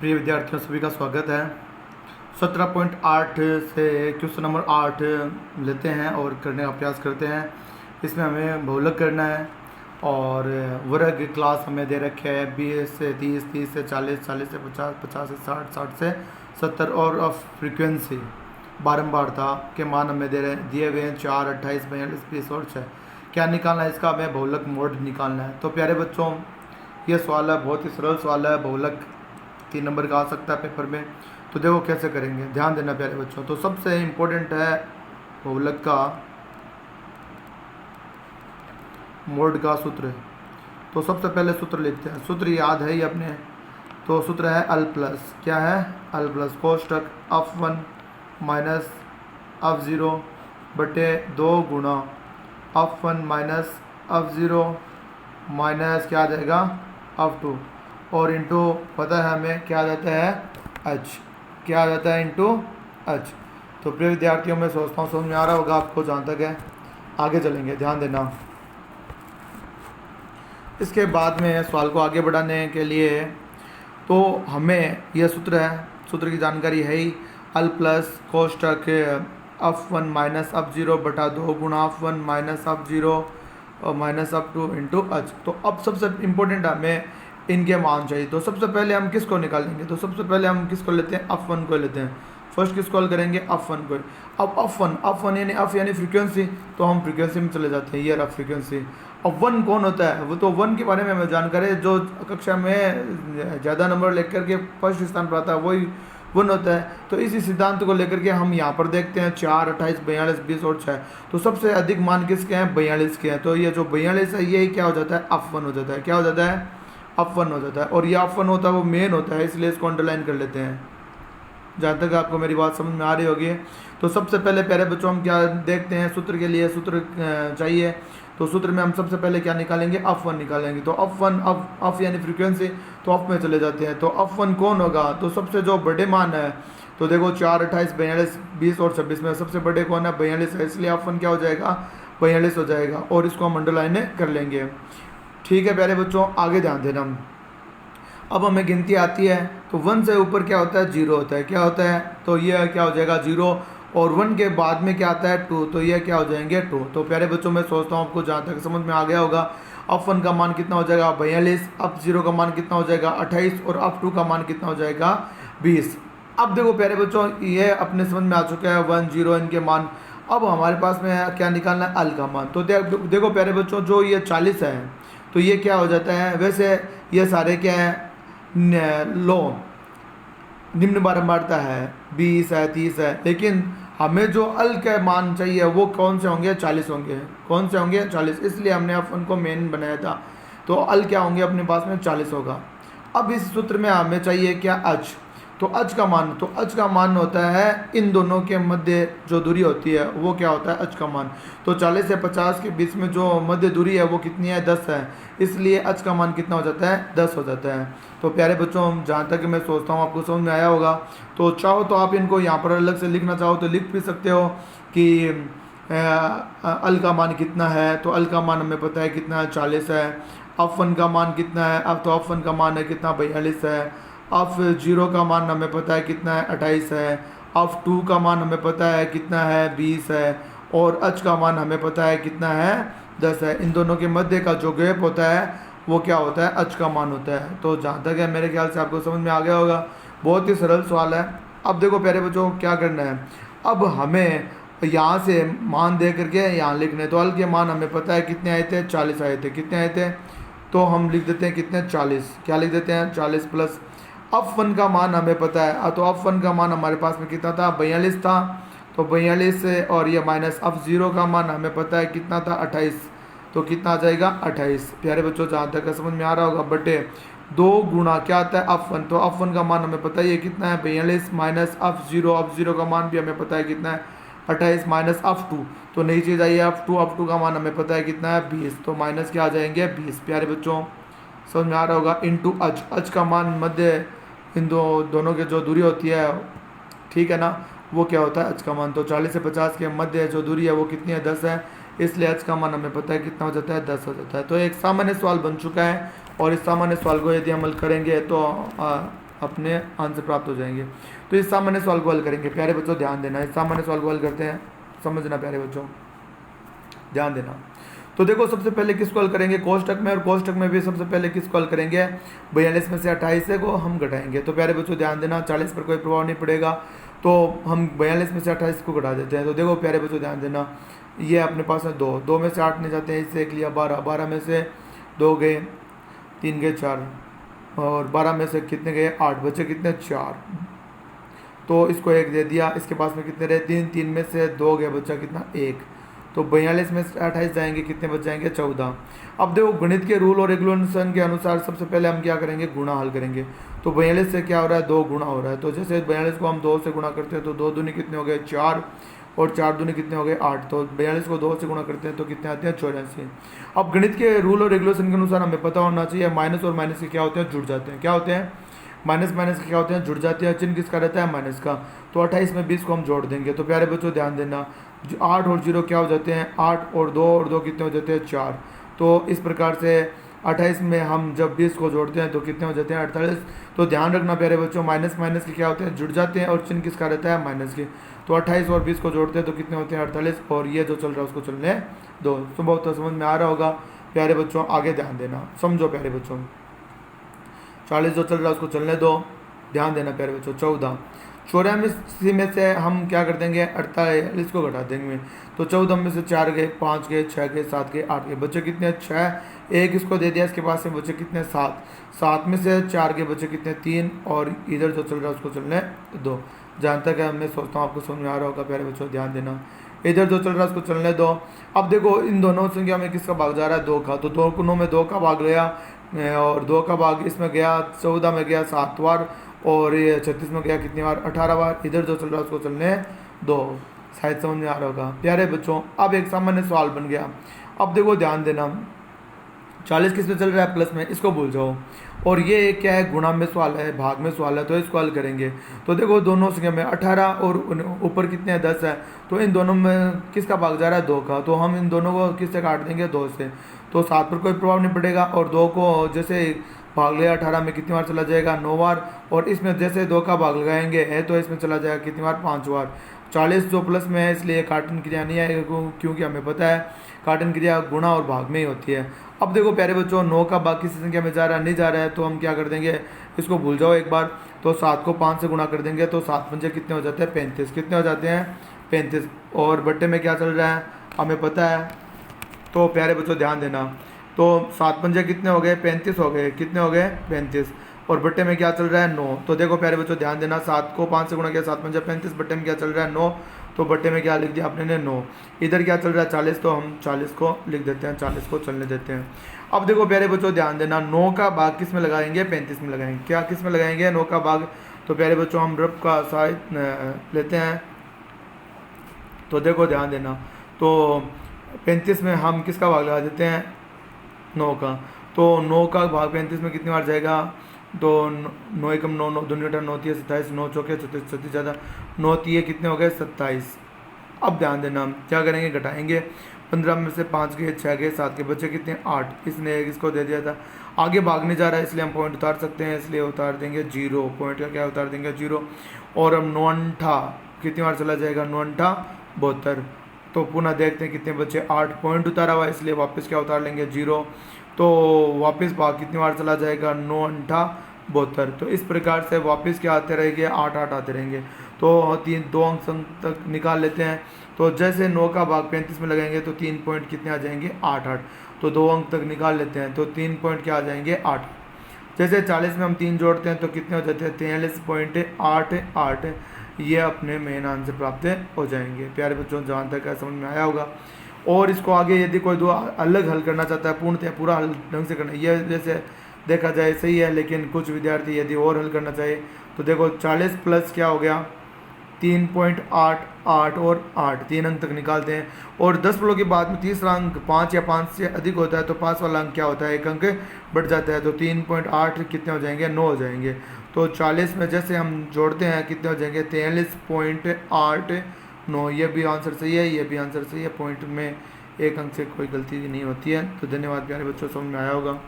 प्रिय विद्यार्थियों सभी का स्वागत है। 17.8 से क्वेश्चन नंबर 8 लेते हैं और करने का प्रयास करते हैं। इसमें हमें बहुलक करना है और वर्ग क्लास हमें दे रखे है 20 से 30, 30 से 40, 40 से 50, 50 से 60, 60 से 70 और फ्रीक्वेंसी बारंबारता के मान हमें दिए हुए हैं 4, 28, 42, 20 और 6। क्या निकालना है इसका? हमें बहुलक मोड निकालना है। तो प्यारे बच्चों, ये सवाल है, बहुत ही सरल सवाल है। बहुलक 3 नंबर का आ सकता है पेपर में। तो देखो कैसे करेंगे, ध्यान देना प्यारे बच्चों। तो सबसे इम्पोर्टेंट है बहुलक का मोड का सूत्र। तो सबसे पहले सूत्र लिखते हैं। सूत्र याद है ही अपने। तो सूत्र है अल प्लस, क्या है? अल प्लस कोष्टक F1 माइनस F0 बटे 2 गुणा F1 माइनस F0 माइनस क्या आ जाएगा F2 और इंटू पता है हमें क्या आ जाता है H, क्या आ जाता है इंटू H। तो प्रिय विद्यार्थियों, मैं सोचता हूँ समझ में आ रहा होगा आपको। जहाँ तक है आगे चलेंगे, ध्यान देना। इसके बाद में सवाल को आगे बढ़ाने के लिए तो हमें यह सूत्र है, सूत्र की जानकारी है ही। अल प्लस कोष्टक F1 माइनस F0 बटा 2 गुणा F1 माइनस F0 और माइनस F2 इंटू H। तो अब सबसे इम्पोर्टेंट हमें इनके मान चाहिए। तो सबसे पहले हम किसको निकालेंगे? तो सबसे पहले हम किसको लेते हैं? F1 को लेते हैं। फर्स्ट किसको हल करेंगे? F1 को। अब F1 यानी F यानी फ्रीक्वेंसी, तो हम फ्रीक्वेंसी में चले जाते हैं। ये रहा फ्रीक्वेंसी। अब 1 कौन होता है? वो तो 1 के बारे में हमें जानकारी है। जो कक्षा में ज़्यादा नंबर लेकर के फर्स्ट स्थान पर आता है वही 1 होता है। तो इसी सिद्धांत को लेकर के हम यहाँ पर देखते हैं 4, 28, 42, 20 और 6। तो सबसे अधिक मान किसके हैं? 42 के हैं। तो ये जो 42 है ये क्या हो जाता है? F1 हो जाता है। क्या हो जाता है? F1 हो जाता है। और ये F1 होता है वो मेन होता है, इसलिए इसको अंडरलाइन कर लेते हैं। जहाँ तक आपको मेरी बात समझ में आ रही होगी। तो सबसे पहले प्यारे बच्चों हम क्या देखते हैं? सूत्र के लिए सूत्र चाहिए। तो सूत्र में हम सबसे पहले क्या निकालेंगे? F1 निकालेंगे। तो F1 F यानी फ्रीक्वेंसी, तो F में चले जाते हैं। तो F1 कौन होगा? तो सबसे जो बड़े मान है, तो देखो 4, 28, 42, 20 और 26 में सबसे बड़े कौन है? 42 है, इसलिए F1 क्या हो जाएगा? 42 हो जाएगा। और इसको हम अंडरलाइन कर लेंगे। ठीक है प्यारे बच्चों, आगे ध्यान देना। अब हमें गिनती आती है तो 1 से ऊपर क्या होता है? 0 होता है। क्या होता है? तो ये क्या हो जाएगा? 0। और 1 के बाद में क्या आता है? 2, तो ये क्या हो जाएंगे? 2। तो प्यारे बच्चों, मैं सोचता हूँ आपको जहाँ तक समझ में आ गया होगा। F1 का मान कितना हो जाएगा? 42। F0 का मान कितना हो जाएगा? 28 और F2 का मान कितना हो जाएगा? 20। अब देखो प्यारे बच्चों, ये अपने समझ में आ चुका है 1, 0 इनके मान। अब हमारे पास में क्या निकालना है? अल का मान। तो देखो प्यारे बच्चों, जो ये 40 है तो ये क्या हो जाता है? वैसे ये सारे क्या है? लो निम्न बारंबारता है, 20 है, 30 है, लेकिन हमें जो अल के मान चाहिए वो कौन से होंगे? 40 होंगे। कौन से होंगे? 40। इसलिए हमने F1 को मेन बनाया था। तो अल क्या होंगे? अपने पास में 40 होगा। अब इस सूत्र में हमें चाहिए क्या? H। तो H का मान, तो H का मान होता है इन दोनों के मध्य जो दूरी होती है वो क्या होता है? H का मान। तो 40 से 50 के बीच में जो मध्य दूरी है वो कितनी है? 10 है। इसलिए H का मान कितना हो जाता है? 10 हो जाता है। तो प्यारे बच्चों, जहाँ तक मैं सोचता हूँ आपको समझ में आया होगा। तो चाहो तो आप इनको यहाँ पर अलग से लिखना चाहो तो लिख भी सकते हो कि अल का मान कितना है। तो अल का मान हमें पता है कितना है? 40 है। F1 का मान कितना है? अब तो F1 का मान है कितना? 42 है। F0 का मान हमें पता है कितना है? 28 है। F2 का मान हमें पता है कितना है? 20 है। और H का मान हमें पता है कितना है? 10 है। इन दोनों के मध्य का जो गैप होता है वो क्या होता है? H का मान होता है। तो जहाँ तक है मेरे ख्याल से आपको समझ में आ गया होगा। बहुत ही सरल सवाल है। अब देखो प्यारे बच्चों, क्या करना है? अब हमें यहाँ से मान दे करके यहाँ लिखने। तो अल के मान हमें पता है कितने आए थे? 40 आए थे। कितने आए थे? तो हम लिख देते हैं कितने? 40। क्या लिख देते हैं? 40 प्लस F1 का मान हमें पता है। तो F1 का मान हमारे पास में कितना था? 42 था। तो 42 से और ये माइनस F0 का मान हमें पता है कितना था? 28। तो कितना आ जाएगा? 28। प्यारे बच्चों, जहाँ तक समझ में आ रहा होगा, बटे 2 गुणा क्या आता है? F1। तो F1 का मान हमें पता है ये कितना है? 42 माइनस F0 का मान भी हमें पता है कितना है? 28 माइनस F2। तो नई चीज़ आई है F2 का मान हमें पता है कितना है? 20। तो माइनस क्या आ जाएंगे? 20। प्यारे बच्चों, समझ में आ रहा होगा। इंटू H का मान मध्य इन दोनों के जो दूरी होती है, ठीक है ना, वो क्या होता है? H का मान। तो 40 से 50 के मध्य जो दूरी है वो कितनी है? 10 है। इसलिए H का मान हमें पता है कितना हो जाता है? 10 हो जाता है। तो एक सामान्य सवाल बन चुका है। और इस सामान्य सवाल को यदि अमल करेंगे तो अपने आंसर प्राप्त हो जाएंगे। तो इस सामान्य सवाल को हल करेंगे। प्यारे बच्चों ध्यान देना, इस सामान्य सवाल को हल करते हैं, समझना प्यारे बच्चों, ध्यान देना। तो देखो सबसे पहले किसको हल करेंगे, कोष्टक में, और कोष्टक में भी सबसे पहले किसको हल करेंगे, 42 में से 28 को हम घटाएंगे। तो प्यारे बच्चों ध्यान देना, 40 पर कोई प्रभाव नहीं पड़ेगा, तो हम 42 में से 28 को घटा देते हैं। तो देखो प्यारे बच्चों ध्यान देना, ये अपने पास है 2, 2 में से 8 नहीं जाते हैं, इससे एक लिया 12, 12 में से 2 गए, 3 गए 4, और 12 में से कितने गए 8, बचे कितने 4, तो इसको 1 दे दिया। इसके पास में कितने रहे 3, 3 में से 2 गए, बचा कितना 1, तो 42 में से 28 जाएंगे, कितने बच जाएंगे 14। अब देखो गणित के रूल और रेगुलेशन के अनुसार सबसे पहले हम क्या करेंगे, गुणा हल करेंगे। तो 42 से क्या हो रहा है, 2 गुणा हो रहा है। तो जैसे 42 को हम 2 से गुणा करते हैं तो 2 दूनी कितने हो गए 4, और 4 दूनी कितने हो गए 8। तो 42 को 2 से गुणा करते हैं तो कितने आते हैं 84। अब गणित के रूल और रेगुलेशन के अनुसार हमें पता होना चाहिए, माइनस और माइनस के क्या होते हैं, जुड़ जाते हैं। क्या होते हैं, माइनस माइनस के क्या होते हैं, जुड़ जाते हैं। चिन्ह किसका रहता है, माइनस का। तो 28 में 20 को हम जोड़ देंगे। तो प्यारे बच्चों ध्यान देना, 8 और 0 क्या हो जाते हैं, 8 और 2 कितने हो जाते हैं 4। तो इस प्रकार से 28 में हम जब 20 को जोड़ते हैं तो कितने हो जाते हैं 48। तो ध्यान रखना प्यारे बच्चों, माइनस माइनस के क्या होते हैं, जुड़ जाते हैं, और चिन्ह किसका रहता है, माइनस के। तो 28 और 20 को जोड़ते हैं तो कितने होते हैं 48, और ये जो चल रहा है उसको चलने दो। तो बहुत समझ में आ रहा होगा प्यारे बच्चों, आगे ध्यान देना, समझो प्यारे बच्चों। 40 जो चल रहा है उसको चलने दो, ध्यान देना प्यारे बच्चों। 14, 84 में से हम क्या कर देंगे 48 को घटा देंगे। तो 14 में से 4 गए, 5 गए, 6 गए, 7 गए, 8 गए, बचे कितने 6, 1 इसको दे दिया, इसके पास में बचे कितने 7, 7 में से 4 गए, बचे कितने 3, और इधर जो चल रहा है उसको चलने 2। जहाँ तक है मैं सोचता हूँ आपको समझ में आ रहा होगा प्यारे बच्चों, ध्यान देना। इधर जो चल रहा है उसको चलने दो। अब देखो इन दोनों संख्या में किसका भाग जा रहा है, 2 का। तो 2 गुणों में 2 का भाग गया, और 2 का भाग इसमें गया, 14 में गया 7 बार, और ये 36 में गया कितनी बार 18 बार। इधर जो चल रहा है उसको चलने 2। शायद समझ में आ रहा होगा प्यारे बच्चों। अब एक सामान्य सवाल बन गया। अब देखो ध्यान देना, 40 किस में चल रहा है, प्लस में, इसको भूल जाओ। और ये क्या है, गुणा में सवाल है, भाग में सवाल है, तो इसको हल करेंगे। तो देखो दोनों संख्या में 18 और ऊपर कितने हैं 10 है, तो इन दोनों में किसका भाग जा रहा है 2 का। तो हम इन दोनों को किससे काट देंगे 2 से। तो 7 पर कोई प्रभाव नहीं पड़ेगा, और 2 को जैसे भाग लिया 18 में कितनी बार चला जाएगा 9 बार, और इसमें जैसे 2 का भाग लगाएंगे है तो इसमें चला जाएगा कितनी बार 5 बार। 40 जो प्लस में है इसलिए काटन क्रिया नहीं आएगी, क्योंकि हमें पता है काटन क्रिया गुणा और भाग में ही होती है। अब देखो प्यारे बच्चों, 9 का भाग किसी संख्या में जा रहा है, नहीं जा रहा है, तो हम क्या कर देंगे, इसको भूल जाओ एक बार। तो 7 को 5 से गुणा कर देंगे, तो 7 पंजे कितने हो जाते हैं 35, कितने हो जाते हैं 35, और बट्टे में क्या चल रहा है हमें पता है। तो प्यारे बच्चों ध्यान देना, तो 7 पंजे कितने हो गए 35 हो गए, कितने हो गए 35, और बट्टे में क्या चल रहा है 9। तो देखो प्यारे बच्चों ध्यान देना, 7 को 5 से गुणा किया, 7 पंजे 35, बट्टे में क्या चल रहा है 9, तो बट्टे में क्या लिख दिया आपने ने 9। इधर क्या चल रहा है 40, तो हम 40 को लिख देते हैं, 40 को चलने देते हैं। अब देखो प्यारे बच्चों ध्यान देना, 9 का भाग किस में लगाएंगे 35 में लगाएंगे। क्या किस में लगाएंगे 9 का भाग। तो प्यारे बच्चों हम रफ का सहायता लेते हैं। तो देखो ध्यान देना, तो 35 में हम किसका भाग लगा देते हैं 9 का। तो 9 का भाग 35 में कितनी बार जाएगा, तो 9 एकम 9, 9 दूनी 9 3 27, 9 चौके 36, 36 ज़्यादा 9 3 कितने हो गए 27। अब ध्यान देना, हम क्या करेंगे घटाएंगे, 15 में से 5 गए, 6 गए, 7 के, बचे कितने 8। इसने इसको दे दिया था, आगे भागने जा रहा है इसलिए हम पॉइंट उतार सकते हैं, इसलिए उतार देंगे 0, पॉइंट का क्या उतार देंगे 0। और हम 9 कितनी बार चला जाएगा 9 72। तो पुनः देखते हैं कितने बचे 8, पॉइंट उतारा हुआ इसलिए वापस क्या उतार लेंगे 0। तो वापस भाग कितनी बार चला जाएगा 9 72। तो इस प्रकार से वापस क्या आते रहेंगे 8 8 आते रहेंगे। तो 2 अंक तक निकाल लेते हैं। तो जैसे 9 का भाग 35 में लगाएंगे तो 3 पॉइंट कितने आ जाएंगे 8 8। तो 2 अंक तक निकाल लेते हैं, तो 3 पॉइंट क्या आ जाएंगे 8। जैसे 40 में हम 3 जोड़ते हैं तो कितने हो जाते हैं 43.88। ये अपने मेन आंसर प्राप्त हो जाएंगे। प्यारे बच्चों जहाँ तक समझ में आया होगा। और इसको आगे यदि कोई दो अलग हल करना चाहता है, पूर्णतः पूरा हल ढंग से करना, ये जैसे देखा जाए सही है, लेकिन कुछ विद्यार्थी यदि और हल करना चाहे तो देखो 40 प्लस क्या हो गया 3.88 और 8, 3 अंक तक निकालते हैं। और 10 फलों के बाद में तीसरा अंक 5 या 5 से अधिक होता है तो 5 वाला अंक क्या होता है 1 अंक बढ़ जाता है। तो 3.8 कितने हो जाएंगे 9 हो जाएंगे। तो 40 में जैसे हम जोड़ते हैं कितने हो जाएंगे 43.89। ये भी आंसर सही है, ये भी आंसर सही है, पॉइंट में 1 अंक से कोई गलती नहीं होती है। तो धन्यवाद प्यारे बच्चों, समझ में आया होगा।